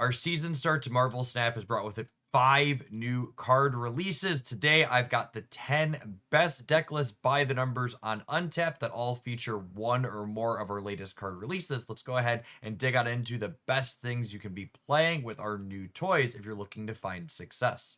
Our season start to Marvel Snap has brought with it 5 new card releases. Today, I've got the 10 best deck lists by the numbers on Untapped that all feature one or more of our latest card releases. Let's go ahead and dig out into the best things you can be playing with our new toys if you're looking to find success.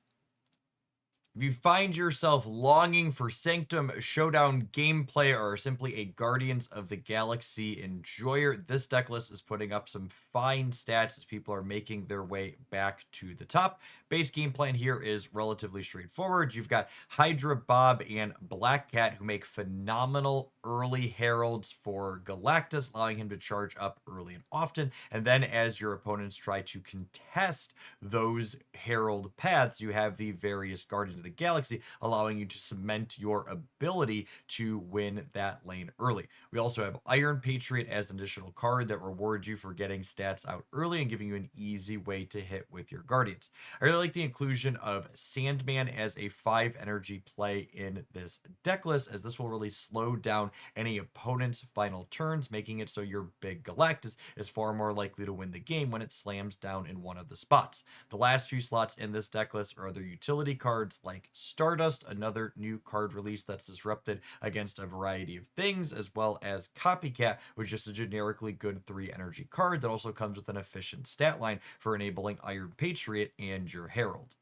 If you find yourself longing for Sanctum Showdown gameplay or simply a Guardians of the Galaxy enjoyer, this deck list is putting up some fine stats as people are making their way back to the top. Base game plan here is relatively straightforward. You've got Hydra Bob and Black Cat who make phenomenal early heralds for Galactus, allowing him to charge up early and often. And then as your opponents try to contest those herald paths, you have the various Guardians of the Galaxy, allowing you to cement your ability to win that lane early. We also have Iron Patriot as an additional card that rewards you for getting stats out early and giving you an easy way to hit with your Guardians. I really like the inclusion of Sandman as a 5 energy play in this deck list, as this will really slow down any opponent's final turns, making it so your big Galactus is far more likely to win the game when it slams down in one of the spots. The last few slots in this deck list are other utility cards like Stardust, another new card release that's disrupted against a variety of things, as well as Copycat, which is a generically good 3 energy card that also comes with an efficient stat line for enabling Iron Patriot and your Herald.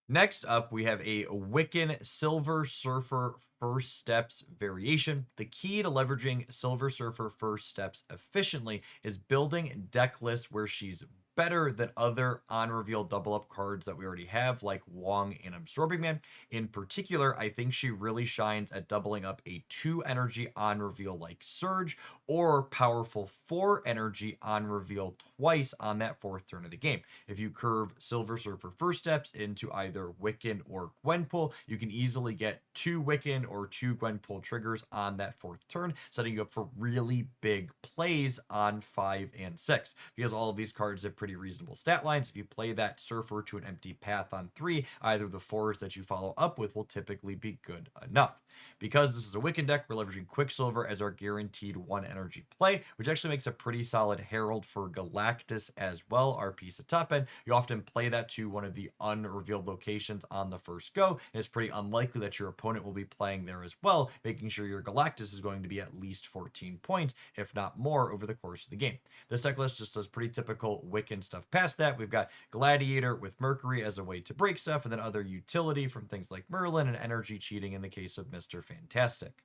Next up, we have a Wiccan Silver Surfer First Steps variation. The key to leveraging Silver Surfer First Steps efficiently is building deck lists where she's better than other on reveal double up cards that we already have, like Wong and Absorbing Man. In particular, I think she really shines at doubling up a 2 energy on reveal like Surge, or powerful 4 energy on reveal twice on that 4th turn of the game. If you curve Silver Surfer First Steps into either Wiccan or Gwenpool, you can easily get 2 Wiccan or 2 Gwenpool triggers on that 4th turn, setting you up for really big plays on 5 and 6. Because all of these cards have pretty reasonable stat lines, if you play that Surfer to an empty path on 3, either the 4s that you follow up with will typically be good enough. Because this is a Wiccan deck, we're leveraging Quicksilver as our guaranteed 1 energy play, which actually makes a pretty solid Herald for Galactus as well, our piece at top end. You often play that to one of the unrevealed locations on the first go, and it's pretty unlikely that your opponent will be playing there as well, making sure your Galactus is going to be at least 14 points, if not more, over the course of the game. This deck list just does pretty typical Wiccan stuff. Past that, we've got Gladiator with Mercury as a way to break stuff, and then other utility from things like Merlin and energy cheating in the case of Mr. Fantastic.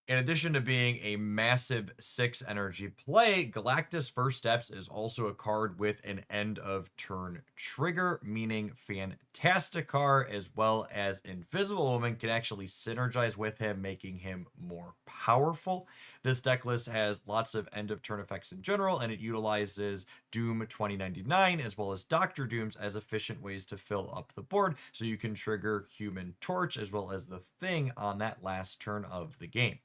In addition to being a massive 6 energy play, Galactus First Steps is also a card with an end of turn trigger, meaning Fantasticar as well as Invisible Woman can actually synergize with him, making him more powerful. This deck list has lots of end of turn effects in general, and it utilizes Doom 2099 as well as Doctor Dooms as efficient ways to fill up the board, so you can trigger Human Torch as well as the Thing on that last turn of the game.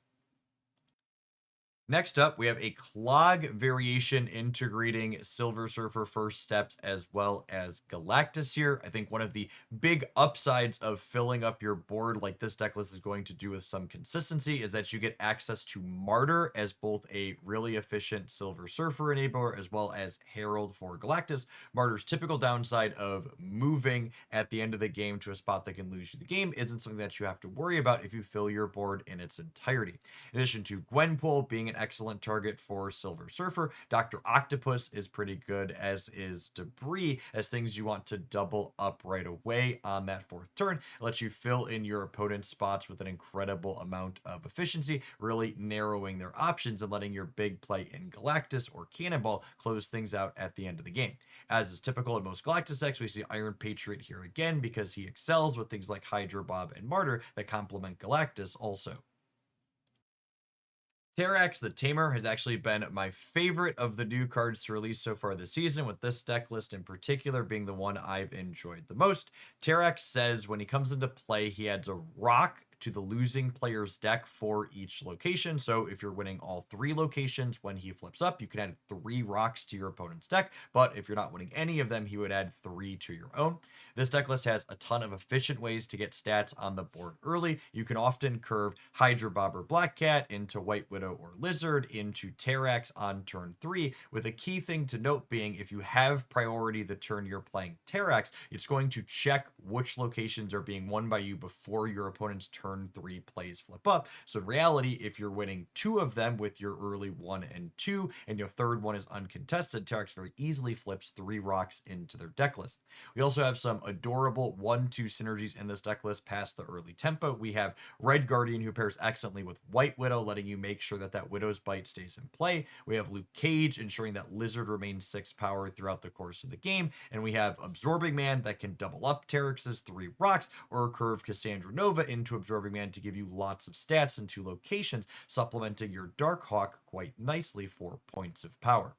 Next up, we have a Clog variation integrating Silver Surfer First Steps as well as Galactus here. I think one of the big upsides of filling up your board like this deck list is going to do with some consistency is that you get access to Martyr as both a really efficient Silver Surfer enabler as well as Herald for Galactus. Martyr's typical downside of moving at the end of the game to a spot that can lose you the game isn't something that you have to worry about if you fill your board in its entirety. In addition to Gwenpool being an excellent target for Silver Surfer, Dr. Octopus is pretty good, as is Debris, as things you want to double up right away on that 4th turn. It lets you fill in your opponent's spots with an incredible amount of efficiency, really narrowing their options and letting your big play in Galactus or Cannonball close things out at the end of the game. As is typical in most Galactus decks, we see Iron Patriot here again because he excels with things like Hydra Bob and Martyr that complement Galactus also. Terrax the Tamer has actually been my favorite of the new cards to release so far this season, with this deck list in particular being the one I've enjoyed the most. Terrax says when he comes into play, he adds a rock to the losing player's deck for each location. So if you're winning all 3 locations when he flips up, you can add 3 rocks to your opponent's deck. But if you're not winning any of them, he would add 3 to your own. This deck list has a ton of efficient ways to get stats on the board early. You can often curve Hydra Bob or Black Cat into White Widow or Lizard into Terrax on turn 3, with a key thing to note being if you have priority the turn you're playing Terrax, it's going to check which locations are being won by you before your opponent's turn 3 plays flip up. So in reality, if you're winning 2 of them with your early 1 and 2, and your third one is uncontested, Terrax very easily flips 3 rocks into their deck list. We also have some adorable 1-2 synergies in this deck list past the early tempo. We have Red Guardian, who pairs excellently with White Widow, letting you make sure that that Widow's Bite stays in play. We have Luke Cage, ensuring that Lizard remains 6 power throughout the course of the game. And we have Absorbing Man that can double up Terrax's 3 rocks, or curve Cassandra Nova into Absorbing Man to give you lots of stats in 2 locations, supplementing your Darkhawk quite nicely for points of power.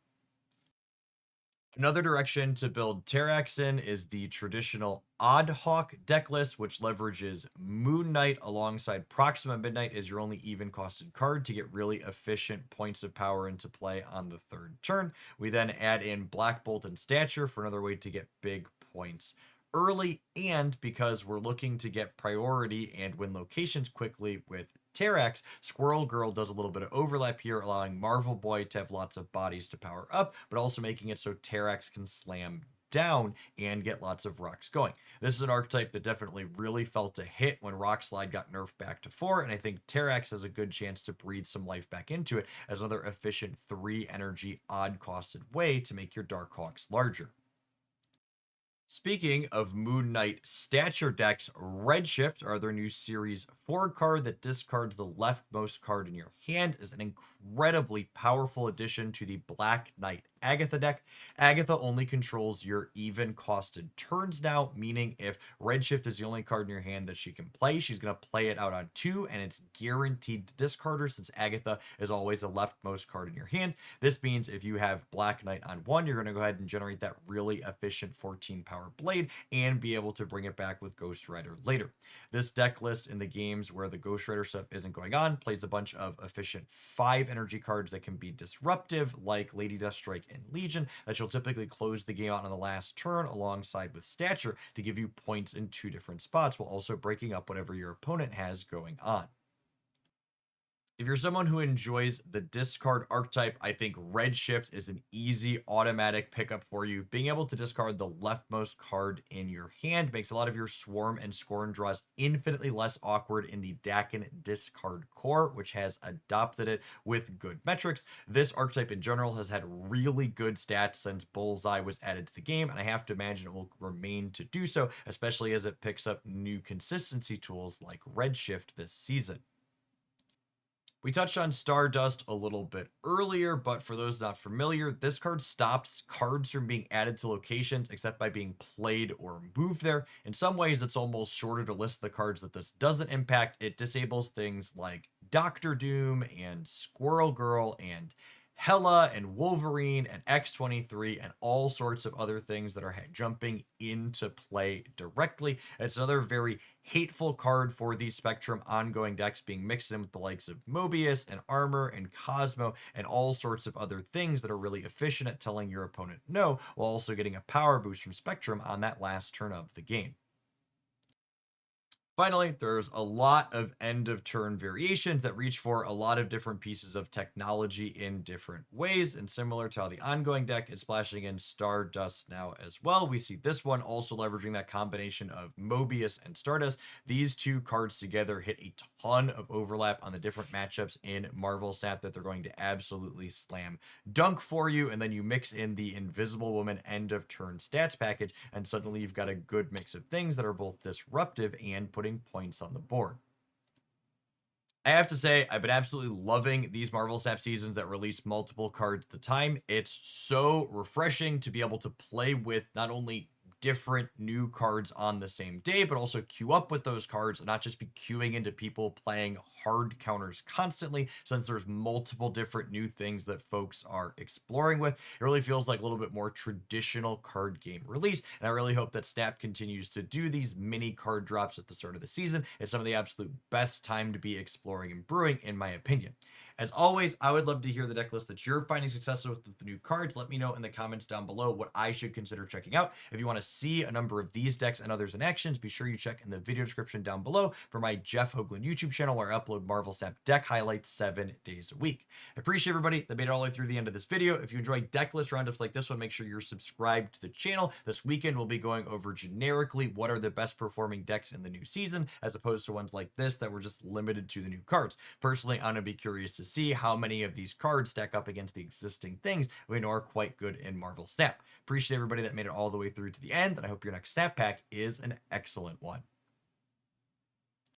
Another direction to build Terrax in is the traditional Odd Hawk deck list, which leverages Moon Knight alongside Proxima Midnight as your only even costed card to get really efficient points of power into play on the 3rd turn. We then add in Black Bolt and Stature for another way to get big points early, and because we're looking to get priority and win locations quickly with Terrax, Squirrel Girl does a little bit of overlap here, allowing Marvel Boy to have lots of bodies to power up, but also making it so Terrax can slam down and get lots of rocks going. This is an archetype that definitely really felt a hit when Rock Slide got nerfed back to 4, and I think Terrax has a good chance to breathe some life back into it as another efficient 3 energy odd costed way to make your Darkhawks larger. Speaking of Moon Knight stature decks, Redshift, are their new Series 4 card that discards the leftmost card in your hand, is an incredibly powerful addition to the Black Knight Agatha deck. Agatha only controls your even costed turns now, meaning if Redshift is the only card in your hand that she can play, she's going to play it out on 2, and it's guaranteed to discard her since Agatha is always the leftmost card in your hand. This means if you have Black Knight on 1, you're going to go ahead and generate that really efficient 14 power blade and be able to bring it back with Ghost Rider later. This deck list in the games where the Ghost Rider stuff isn't going on plays a bunch of efficient 5 energy cards that can be disruptive, like Lady Deathstrike and Legion, that you'll typically close the game out on the last turn alongside with Stature to give you points in 2 different spots while also breaking up whatever your opponent has going on. If you're someone who enjoys the discard archetype, I think Redshift is an easy automatic pickup for you. Being able to discard the leftmost card in your hand makes a lot of your Swarm and Scorn draws infinitely less awkward in the Dakin discard core, which has adopted it with good metrics. This archetype in general has had really good stats since Bullseye was added to the game, and I have to imagine it will remain to do so, especially as it picks up new consistency tools like Redshift this season. We touched on Stardust a little bit earlier, but for those not familiar, this card stops cards from being added to locations except by being played or moved there. In some ways, it's almost shorter to list the cards that this doesn't impact. It disables things like Doctor Doom and Squirrel Girl and Hela and Wolverine and X-23 and all sorts of other things that are jumping into play directly. It's another very hateful card for these Spectrum ongoing decks being mixed in with the likes of Mobius and Armor and Cosmo and all sorts of other things that are really efficient at telling your opponent no, while also getting a power boost from Spectrum on that last turn of the game. Finally, there's a lot of end of turn variations that reach for a lot of different pieces of technology in different ways. And similar to how the ongoing deck is splashing in Stardust now as well, we see this one also leveraging that combination of Mobius and Stardust. These 2 cards together hit a ton of overlap on the different matchups in Marvel Snap that they're going to absolutely slam dunk for you. And then you mix in the Invisible Woman end of turn stats package, and suddenly you've got a good mix of things that are both disruptive and putting points on the board. I have to say, I've been absolutely loving these Marvel Snap seasons that release multiple cards at the time. It's so refreshing to be able to play with not only different new cards on the same day, but also queue up with those cards and not just be queuing into people playing hard counters constantly, since there's multiple different new things that folks are exploring with. It really feels like a little bit more traditional card game release, and I really hope that Snap continues to do these mini card drops at the start of the season. It's some of the absolute best time to be exploring and brewing, in my opinion. As always, I would love to hear the deck list that you're finding successful with the new cards. Let me know in the comments down below what I should consider checking out. If you want to see a number of these decks and others in actions, be sure you check in the video description down below for my Jeff Hoagland YouTube channel, where I upload Marvel Snap deck highlights 7 days a week. I appreciate everybody that made it all the way through the end of this video. If you enjoy deck list roundups like this one, make sure you're subscribed to the channel. This weekend, we'll be going over generically what are the best performing decks in the new season, as opposed to ones like this that were just limited to the new cards. Personally, I'm going to be curious to see how many of these cards stack up against the existing things we know are quite good in Marvel Snap. Appreciate everybody that made it all the way through to the end, and I hope your next Snap pack is an excellent one.